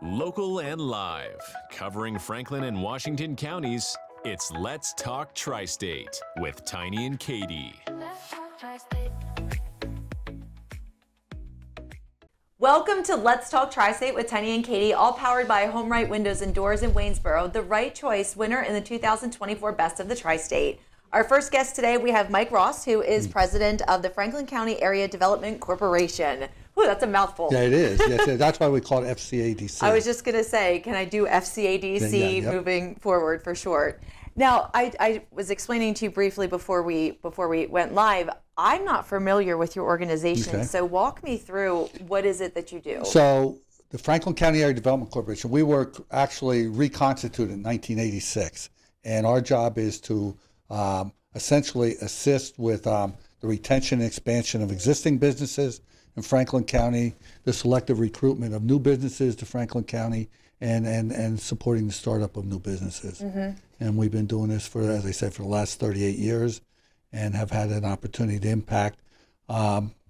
Local and live, covering Franklin and Washington counties, it's Let's Talk Tri-State with Tiny and Katy. Welcome to Let's Talk Tri-State with Tiny and Katy, all powered by Home Right Windows and Doors in Waynesboro, the right choice winner in the 2024 Best of the Tri-State. Our first guest today, we have Mike Ross, who is president of the Franklin County Area Development Corporation. Ooh, that's a mouthful. Yeah, it is. Yes, that's why we call it FCADC. I was just going to say, can I do FCADC moving forward for short? Now, I was explaining to you briefly before we went live, I'm not familiar with your organization, Okay. so walk me through what is it that you do? So the Franklin County Area Development Corporation, we were actually reconstituted in 1986, and our job is to essentially assist with the retention and expansion of existing businesses in Franklin County, the selective recruitment of new businesses to Franklin County, and supporting the startup of new businesses. Mm-hmm. And we've been doing this for, as I said, for the last 38 years, and have had an opportunity to impact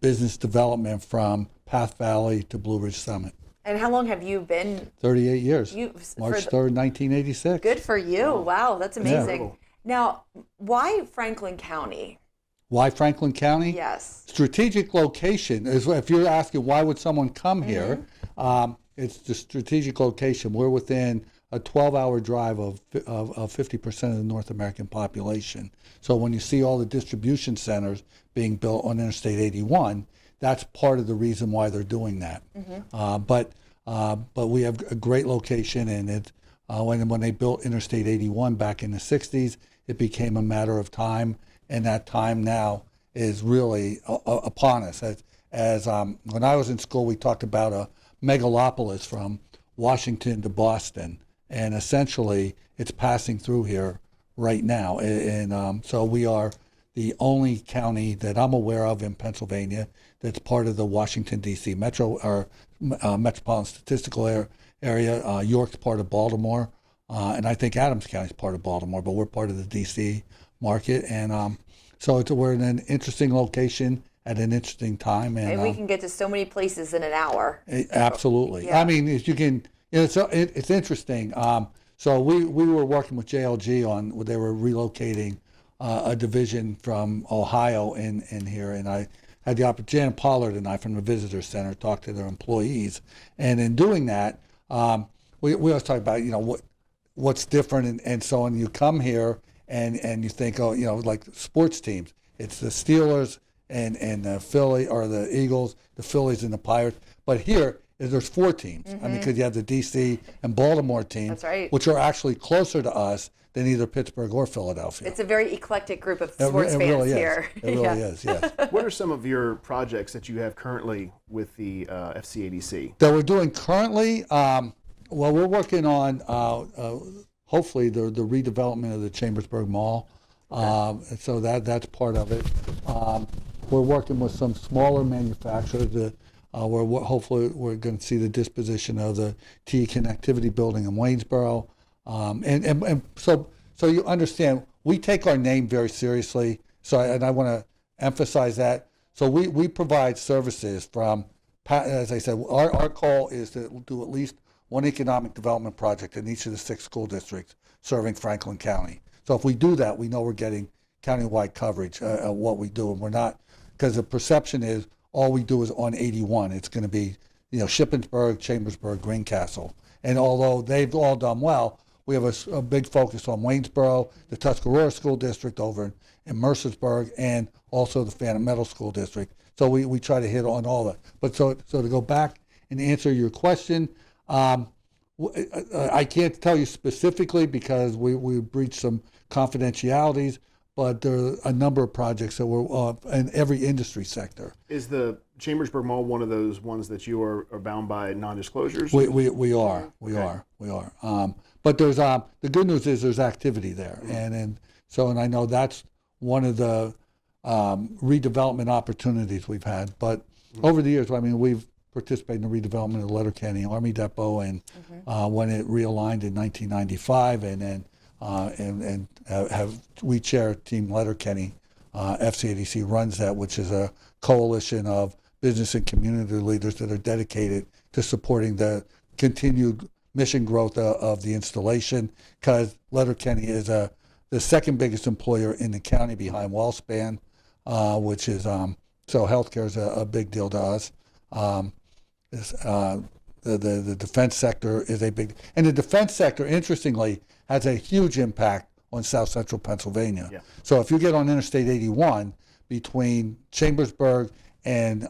business development from Path Valley to Blue Ridge Summit. And how long have you been? 38 years. March 3rd, 1986. Good for you. Wow, that's amazing. Yeah. Now, why Franklin County? Why Franklin County? Yes. Strategic location is, if you're asking why would someone come here, it's the strategic location. We're within a 12-hour drive of 50% of the North American population. So when you see all the distribution centers being built on Interstate 81, that's part of the reason why they're doing that. Mm-hmm. But we have a great location, and it when they built Interstate 81 back in the 60s, it became a matter of time, and that time now is really upon us. As when I was in school, we talked about a megalopolis from Washington to Boston, and essentially it's passing through here right now. And so we are the only county that I'm aware of in Pennsylvania that's part of the Washington, D.C. metropolitan statistical area. York's part of Baltimore, and I think Adams County is part of Baltimore, but we're part of the D.C. market. And so we're in an interesting location at an interesting time. And we can get to so many places in an hour. Absolutely. Yeah. I mean, you can. It's interesting. So we were working with JLG on, they were relocating a division from Ohio in here, and I had the opportunity, Jan Pollard and I from the Visitor Center talked to their employees, and in doing that, we always talk about what's different and so on. You come here and you think, like sports teams, it's the Steelers and the Philly or the Eagles, the Phillies and the Pirates, but here there's four teams. Mm-hmm. I mean, because you have the D.C. and Baltimore teams, that's right, which are actually closer to us than either Pittsburgh or Philadelphia. It's a very eclectic group of sports fans really here. It really is, yes. What are some of your projects that you have currently with the FCADC? That we're doing currently, well, we're working on hopefully the redevelopment of the Chambersburg Mall. Okay. So that's part of it. We're working with some smaller manufacturers. Hopefully we're going to see the disposition of the TE Connectivity building in Waynesboro. And so you understand, we take our name very seriously. So I want to emphasize that. So we provide services from, as I said, our goal is to do at least one economic development project in each of the 6 school districts serving Franklin County. So if we do that, we know we're getting countywide coverage of what we do, and we're not, because the perception is all we do is on 81. It's going to be, Shippensburg, Chambersburg, Greencastle. And although they've all done well, we have a big focus on Waynesboro, the Tuscarora School District over in Mercersburg, and also the Phantom Meadow School District. So we try to hit on all that. But so to go back and answer your question, I can't tell you specifically because we breached some confidentialities, but there are a number of projects that were in every industry sector. Is the Chambersburg Mall one of those ones that you are bound by non-disclosures? We are. But there's the good news is there's activity there, and I know that's one of the redevelopment opportunities we've had. But over the years, I mean, we've participated in the redevelopment of the Letterkenny Army Depot, and when it realigned in 1995, and then we chair Team Letterkenny. FCADC runs that, which is a coalition of business and community leaders that are dedicated to supporting the continued mission growth of the installation, because Letterkenny is the second biggest employer in the county behind Wellspan, which is so healthcare is a big deal to us. The defense sector is a big, and the defense sector, interestingly, has a huge impact on South Central Pennsylvania. Yeah. So if you get on Interstate 81 between Chambersburg and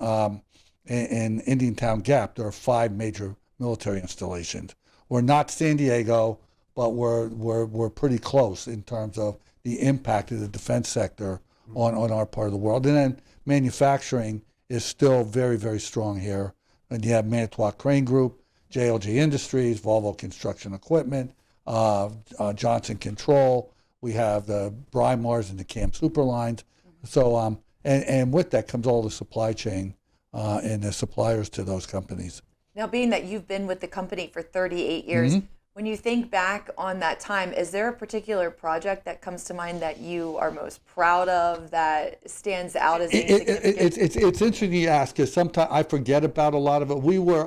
Indiantown Gap, there are 5 major military installations. We're not San Diego, but we're pretty close in terms of the impact of the defense sector on our part of the world. And then manufacturing is still very, very strong here. And you have Manitowoc Crane Group, JLG Industries, Volvo Construction Equipment, Johnson Control. We have the Brimars and the Cam Superlines. So, and with that comes all the supply chain and the suppliers to those companies. Now, being that you've been with the company for 38 years, when you think back on that time, is there a particular project that comes to mind that you are most proud of, that stands out as being significant? It's interesting you ask, because sometimes I forget about a lot of it. We were,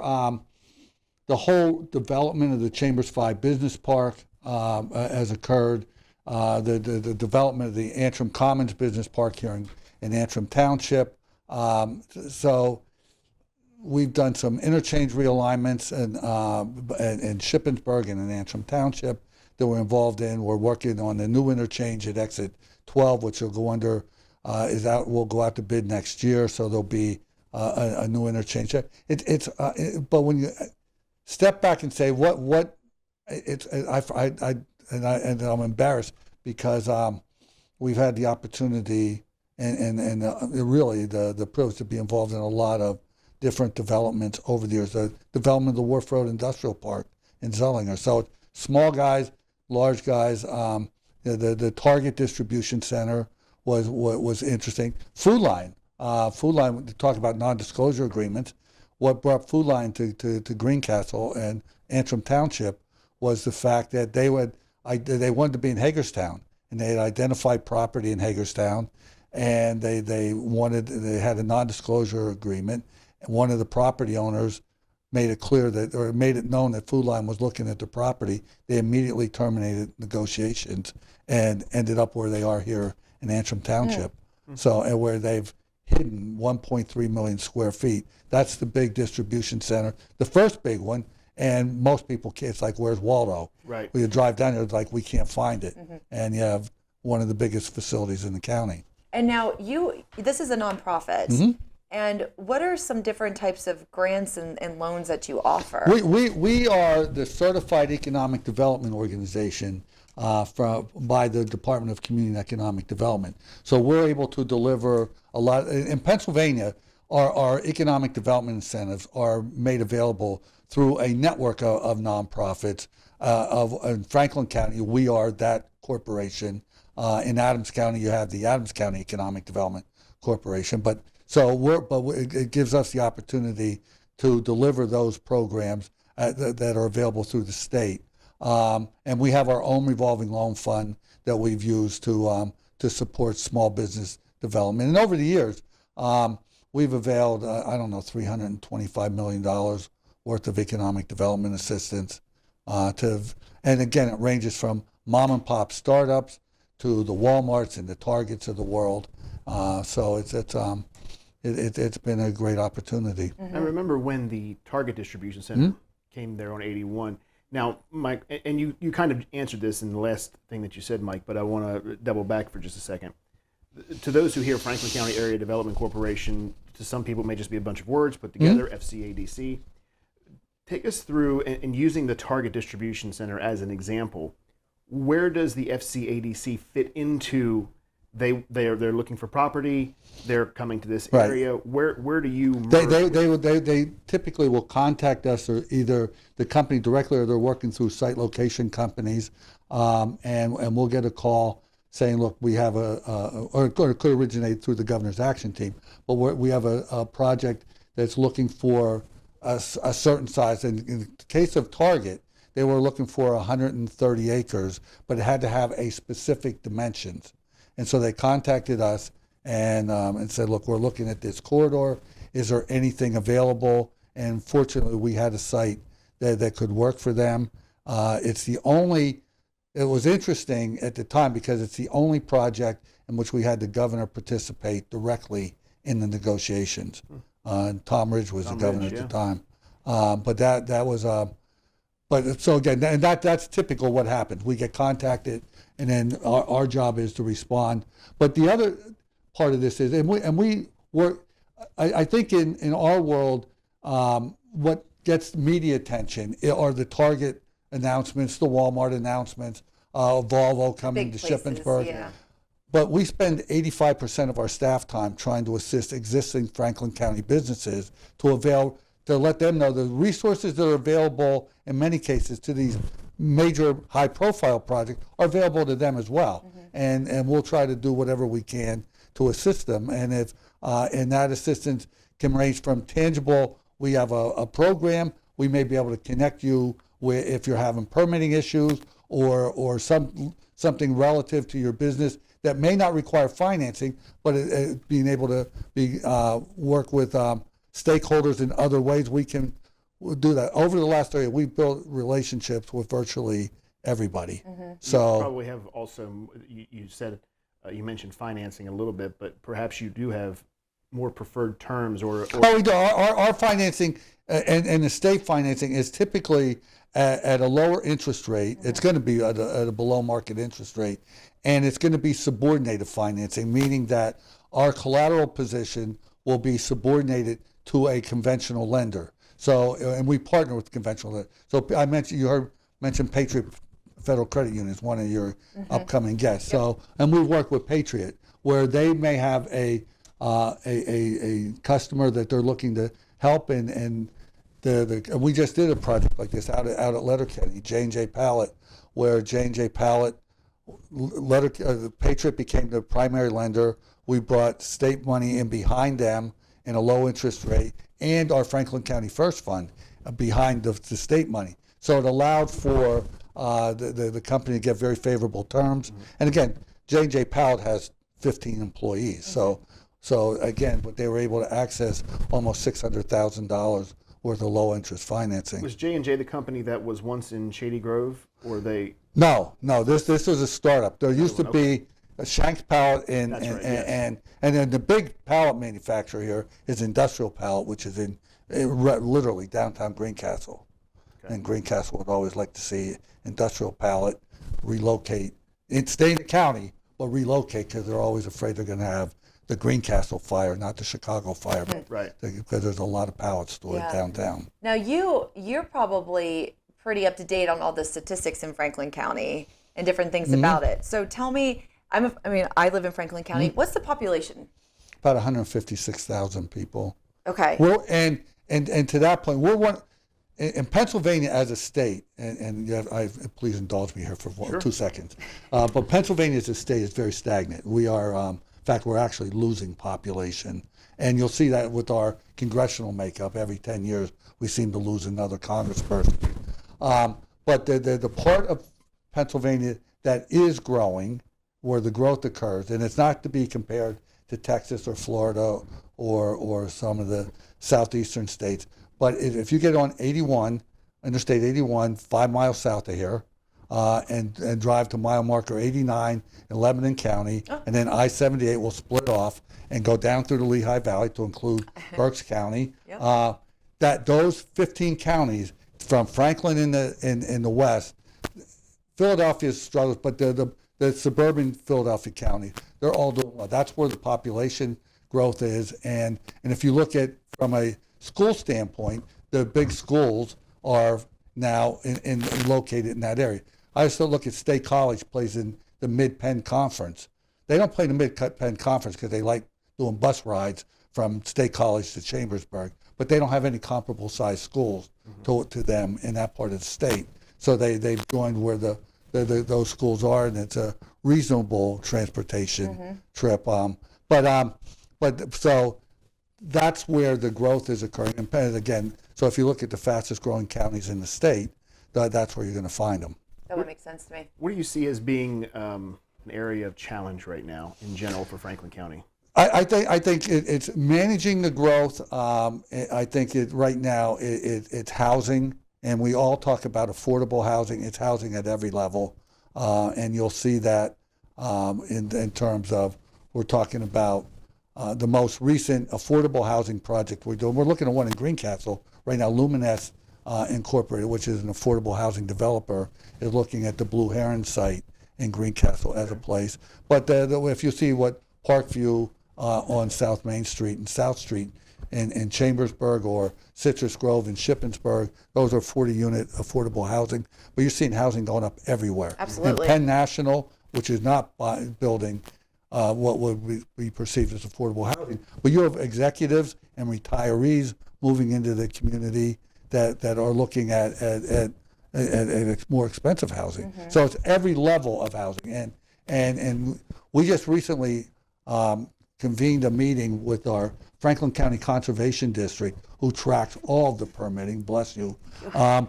the whole development of the Chambers 5 Business Park has occurred. The development of the Antrim Commons Business Park here in Antrim Township. So we've done some interchange realignments in Shippensburg and in Antrim Township that we're involved in. We're working on the new interchange at exit 12, which will go under, will go out to bid next year. So there'll be a new interchange. But when you step back and say I'm embarrassed because we've had the opportunity and really the privilege to be involved in a lot of different developments over the years. The development of the Wharf Road Industrial Park in Zellinger. So small guys, large guys. The Target Distribution Center was interesting. Food Line, talk about non-disclosure agreements. What brought Food Line to Greencastle and Antrim Township was the fact that they wanted to be in Hagerstown, and they had identified property in Hagerstown, and they had a non-disclosure agreement. And one of the property owners made it known that Food Line was looking at the property. They immediately terminated negotiations and ended up where they are here in Antrim Township. So, and where they've hidden 1.3 million square feet. That's the big distribution center, the first big one. And most people, it's like, where's Waldo? Right. When you drive down there, it's like, we can't find it. And you have one of the biggest facilities in the county. And now this is a nonprofit. And what are some different types of grants and loans that you offer? We are the Certified Economic Development Organization by the Department of Community and Economic Development. So we're able to deliver a lot. In Pennsylvania, our economic development incentives are made available through a network of nonprofits. In Franklin County, we are that corporation. In Adams County, you have the Adams County Economic Development Corporation. But it gives us the opportunity to deliver those programs that are available through the state. And we have our own revolving loan fund that we've used to support small business development. And over the years, we've availed, $325 million worth of economic development assistance. And again, it ranges from mom and pop startups to the Walmarts and the Targets of the world. So it's been a great opportunity. I remember when the Target Distribution Center came there on 81. Now, Mike, and you kind of answered this in the last thing that you said, Mike, but I want to double back for just a second. To those who hear Franklin County Area Development Corporation, to some people it may just be a bunch of words put together, FCADC. Take us through, and using the Target Distribution Center as an example, where does the FCADC fit into? They're looking for property. They're coming to this area. Where do you? They typically will contact us, or either the company directly, or they're working through site location companies, and we'll get a call saying, look, we have or it could originate through the Governor's Action Team, but we have a project that's looking for a certain size. And in the case of Target, they were looking for 130 acres, but it had to have a specific dimensions. And so they contacted us and said, look, we're looking at this corridor. Is there anything available? And fortunately, we had a site that could work for them. It was interesting at the time because it's the only project in which we had the governor participate directly in the negotiations. And Tom Ridge was the governor at the time. But that was, but so again, and that's typical what happens. We get contacted, and then our job is to respond. But the other part of this is, and we work, I think in our world, what gets media attention are the Target announcements, the Walmart announcements, Volvo coming Big to places, Shippensburg. yeah. But we spend 85% of our staff time trying to assist existing Franklin County businesses to let them know the resources that are available in many cases to these major high-profile projects are available to them as well. And we'll try to do whatever we can to assist them. And if and that assistance can range from tangible, we have a program, we may be able to connect you with if you're having permitting issues or something relative to your business that may not require financing, but being able to work with stakeholders in other ways, we can do that. Over the last area, we've built relationships with virtually everybody. So you probably have also, you said, you mentioned financing a little bit, but perhaps you do have more preferred terms or Oh, we do. Our financing and the state financing is typically at a lower interest rate. It's going to be at a below market interest rate, and it's going to be subordinated financing, meaning that our collateral position will be subordinated to a conventional lender. So, and we partner with conventional lenders. So I mentioned Patriot Federal Credit Union is one of your upcoming guests. So, and we work with Patriot, where they may have a customer that they're looking to help, and we just did a project like this out at Letterkenny, J&J Pallet, where J&J Pallet, Patriot became the primary lender. We brought state money in behind them in a low interest rate, and our Franklin County First Fund behind the state money. So it allowed for the company to get very favorable terms. And again, J&J Pallet has 15 employees. So again, but they were able to access almost $600,000 worth of low interest financing. Was J&J the company that was once in Shady Grove, or they? No. This was a startup. There used to be a Shanks Pallet and then the big pallet manufacturer here is Industrial Pallet, which is in literally downtown Greencastle. Okay. And Greencastle would always like to see Industrial Pallet relocate, stay in the county, but relocate because they're always afraid they're going to have the Greencastle fire, not the Chicago fire, right? Because there's a lot of pallets stored downtown. Now you're probably pretty up to date on all the statistics in Franklin County and different things about it. So tell me, I live in Franklin County. What's the population? About 156,000 people. Okay. And to that point, we're one in Pennsylvania as a state, and please indulge me here for 2 seconds. But Pennsylvania as a state is very stagnant. We are. In fact, we're actually losing population. And you'll see that with our congressional makeup. Every 10 years, we seem to lose another congressperson. But the part of Pennsylvania that is growing, where the growth occurs, and it's not to be compared to Texas or Florida or some of the southeastern states, but if you get on 81, Interstate 81, 5 miles south of here, and drive to mile marker 89 in Lebanon County, and then I-78 will split off and go down through the Lehigh Valley to include Berks County. That those 15 counties from Franklin in the west, Philadelphia struggles, but the suburban Philadelphia county, they're all doing well. That's where the population growth is, and if you look at from a school standpoint, the big schools are now located in that area. I also look at State College plays in the Mid-Penn Conference. They don't play the Mid-Penn Conference because they like doing bus rides from State College to Chambersburg, but they don't have any comparable sized schools to them in that part of the state. So they've joined where those schools are, and it's a reasonable transportation trip. But so that's where the growth is occurring. And again, so if you look at the fastest growing counties in the state, that's where you're going to find them. That would make sense to me. What do you see as being an area of challenge right now in general for Franklin County? I think it's managing the growth. I think right now it's housing and we all talk about affordable housing. It's housing at every level, and you'll see that in terms of, we're talking about the most recent affordable housing project we're doing. We're looking at one in Greencastle right now. Luminous Incorporated, which is an affordable housing developer, is looking at the Blue Heron site in Greencastle as a place. But if you see what Parkview on South Main Street and South Street in Chambersburg, or Citrus Grove in Shippensburg, those are 40-unit affordable housing. But you're seeing housing going up everywhere. Absolutely. And Penn National, which is not building what would be perceived as affordable housing, but you have executives and retirees moving into the community that are looking at more expensive housing. So it's every level of housing. And we just recently convened a meeting with our Franklin County Conservation District, who tracks all of the permitting, bless you, and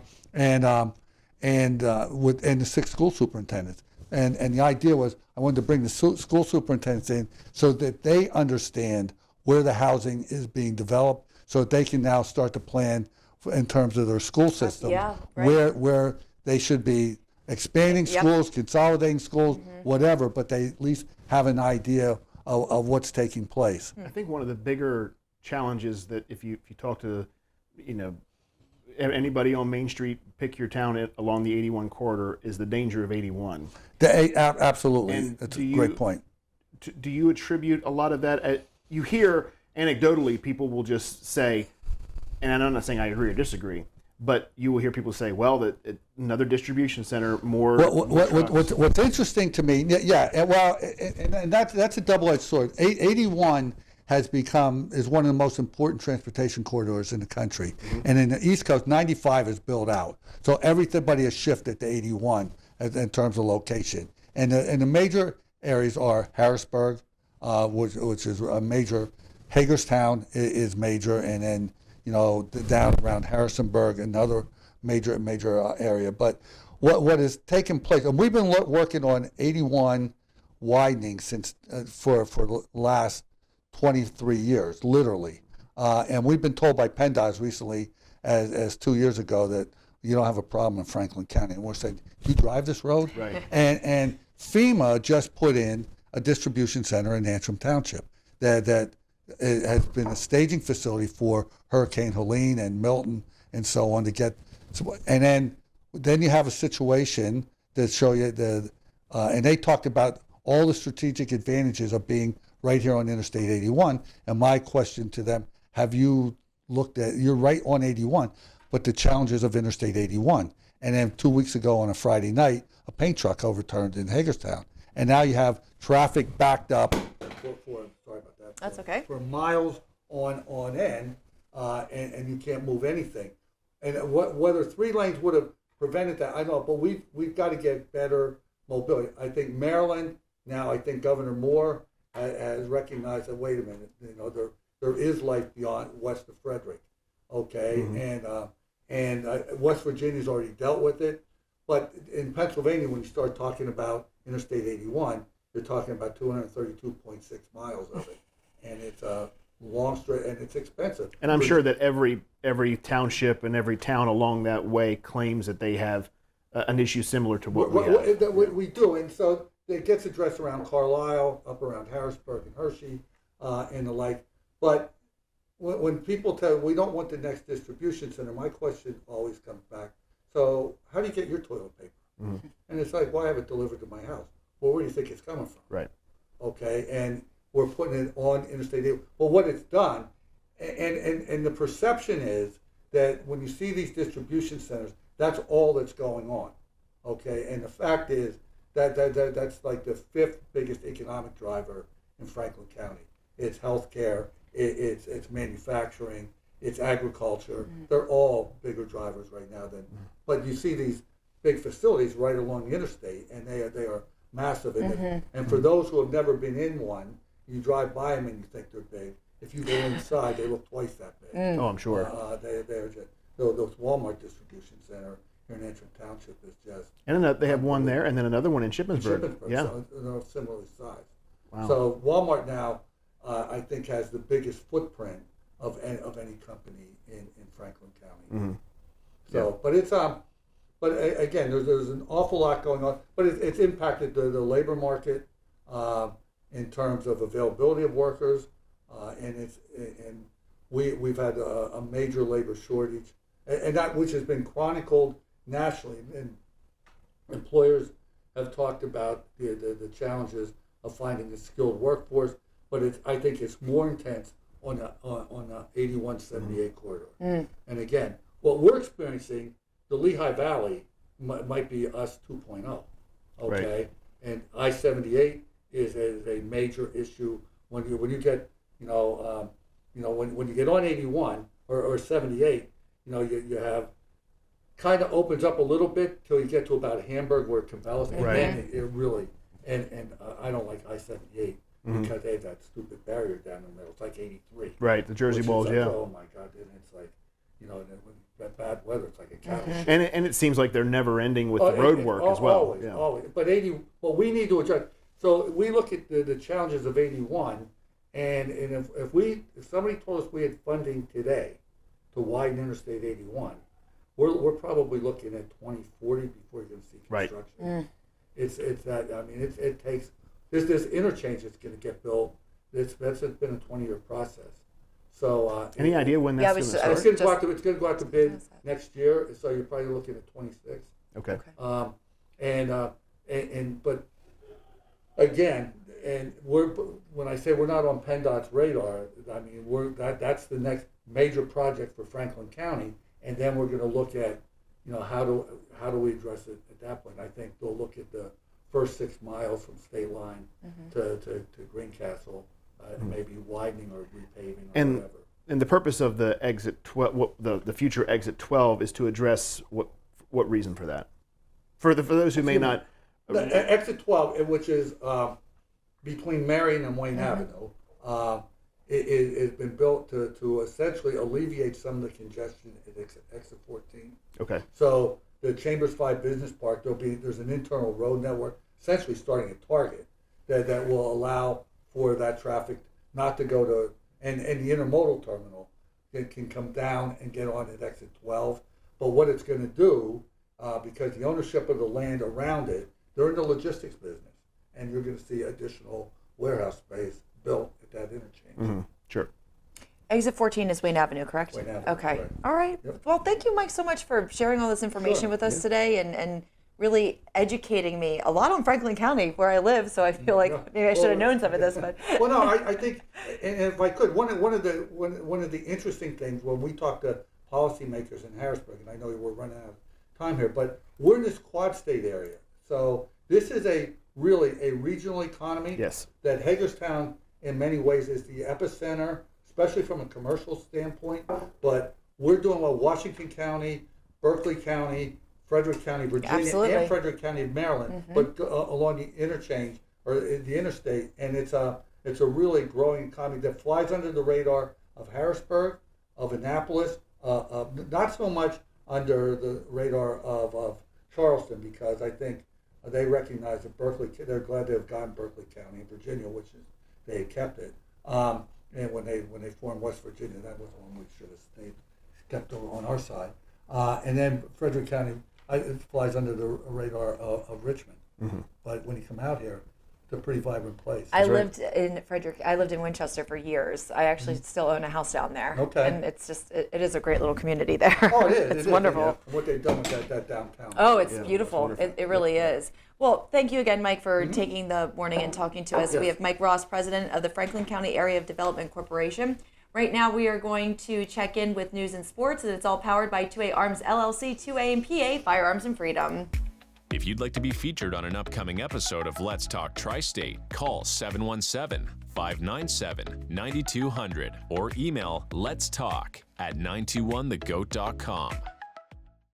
the 6 school superintendents. And the idea was, I wanted to bring the school superintendents in so that they understand where the housing is being developed, so that they can now start to plan in terms of their school system, where they should be expanding schools, consolidating schools, whatever, but they at least have an idea of what's taking place. I think one of the bigger challenges that if you talk to, anybody on Main Street, pick your town along the 81 corridor, is the danger of 81. Absolutely, And that's a great point. Do you attribute a lot of that? You hear anecdotally people will just say, and I'm not saying I agree or disagree, but you will hear people say, well, that another distribution center, more. What's interesting to me, and that's a double-edged sword. 81 is one of the most important transportation corridors in the country, and in the East Coast, 95 is built out. So everybody has shifted to 81 in terms of location, and the major areas are Harrisburg, which is a major. Hagerstown is major, and then down around Harrisonburg, another major area. But what has taken place, and we've been working on 81 widening since for the last 23 years, literally. And we've been told by PennDOT recently, as 2 years ago, that you don't have a problem in Franklin County. And we're saying, you drive this road? Right. And FEMA just put in a distribution center in Antrim Township that it has been a staging facility for Hurricane Helene and Milton and so on and then you have a situation that show you and they talked about all the strategic advantages of being right here on Interstate 81. And my question to them, have you looked at, you're right on 81, but the challenges of Interstate 81. And then 2 weeks ago on a Friday night, a paint truck overturned in Hagerstown. And now you have traffic backed up sorry about that. That's okay. For miles on end, and you can't move anything. And whether 3 lanes would have prevented that, I don't know, but we've got to get better mobility. I think Maryland, now I think Governor Moore has recognized that, wait a minute, there is life beyond west of Frederick, okay? And West Virginia's already dealt with it. But in Pennsylvania, when you start talking about Interstate 81, you're talking about 232.6 miles of it, and it's a long stretch, and it's expensive. And I'm sure that every township and every town along that way claims that they have an issue similar to what we do, and so it gets addressed around Carlisle, up around Harrisburg and Hershey, and the like. But when people tell we don't want the next distribution center, my question always comes back, so how do you get your toilet paper? And it's like, well, I have it delivered to my house. Well, where do you think it's coming from? Right. Okay, and we're putting it on Interstate 81. Well, what it's done, and the perception is that when you see these distribution centers, that's all that's going on. Okay, and the fact is that's like the 5th biggest economic driver in Franklin County. It's healthcare, it's manufacturing, it's agriculture. They're all bigger drivers right now than. But you see these big facilities right along the interstate, and they are massive. And for those who have never been in one, you drive by them and you think they're big. If you go inside, they look twice that big. Oh, I'm sure. They're just, those Walmart distribution center here in Antrim Township is just. And they have one there, and then another one in Shippensburg. Yeah. So they're similarly sized. Wow. So Walmart now, I think, has the biggest footprint of any company in Franklin County. So, but it's again, there's an awful lot going on, but it's impacted the labor market in terms of availability of workers, and we've had a major labor shortage, and that which has been chronicled nationally, and employers have talked about the challenges of finding a skilled workforce, but I think it's more intense on the 8178 corridor. And again, what we're experiencing, the Lehigh Valley might be us 2.0, okay? Right. And I-78 is a major issue when you get when you get on 81 or 78, you have kind of opens up a little bit till you get to about Hamburg where it compels, and then it really and I don't like I-78 because they have that stupid barrier down the middle. It's like 83. Right, the Jersey Bulge, like, yeah. Oh my God, and it's like, when that bad weather, it's like a cattle. And it seems like they're never ending with the road work as well. Always. But we need to adjust. So we look at the challenges of 81, and if somebody told us we had funding today to widen Interstate 81, we're probably looking at 2040 before you're going to see construction. Right. It's that, I mean, it takes this interchange that's going to get built. That's been a 20-year process. So any idea when that's going to start? It's going to go out to bid next year. So you're probably looking at 26. Okay. But again, and when I say we're not on PennDOT's radar, I mean that's the next major project for Franklin County, and then we're going to look at how do we address it at that point. I think they'll look at the first 6 miles from State Line to Greencastle, maybe widening or repaving or whatever. And the purpose of the exit 12, the future exit 12, is to address what reason for that? For those who may not. The exit 12, which is between Marion and Wayne Avenue, it has been built to essentially alleviate some of the congestion at exit 14. Okay. So the Chambers 5 Business Park, there's an internal road network, essentially starting at Target, that will allow for that traffic not to go to, and the intermodal terminal can come down and get on at exit 12. But what it's going to do, because the ownership of the land around it, they're in the logistics business, and you're going to see additional warehouse space built at that interchange. Sure. Exit 14 is Wayne Avenue, correct? Wayne Avenue, okay. correct. All right. Yep. Well, thank you, Mike, so much for sharing all this information with us today and really educating me a lot on Franklin County, where I live. So I feel like maybe I should have known some of this. But well, no, I think, and if I could, one of the interesting things when we talk to policymakers in Harrisburg, and I know we're running out of time here, but we're in this quad state area, so this is really a regional economy. Yes. That Hagerstown, in many ways, is the epicenter, especially from a commercial standpoint. But we're doing well. Washington County, Berkeley County, Frederick County, Virginia, and Frederick County, Maryland, but along the interchange or the interstate, and it's a really growing economy that flies under the radar of Harrisburg, of Annapolis, not so much under the radar of Charleston, because I think they recognize that Berkeley, they're glad to have gotten Berkeley County in Virginia, which is they had kept it. And when they formed West Virginia, that was one we should have kept on our side. And then Frederick County, it flies under the radar of Richmond. But when you come out here, it's a pretty vibrant place. I lived in Winchester for years. I actually still own a house down there. Okay. And it's just, it is a great little community there. Oh, it is. It's wonderful. Yeah. What they've done with that downtown. Oh, it's beautiful. It really is. Well, thank you again, Mike, for taking the morning and talking to us. Yes. We have Mike Ross, President of the Franklin County Area of Development Corporation. Right now, we are going to check in with news and sports, and it's all powered by 2A Arms LLC, 2A and PA, Firearms and Freedom. If you'd like to be featured on an upcoming episode of Let's Talk Tri-State, call 717-597-9200 or email letstalk@921thegoat.com.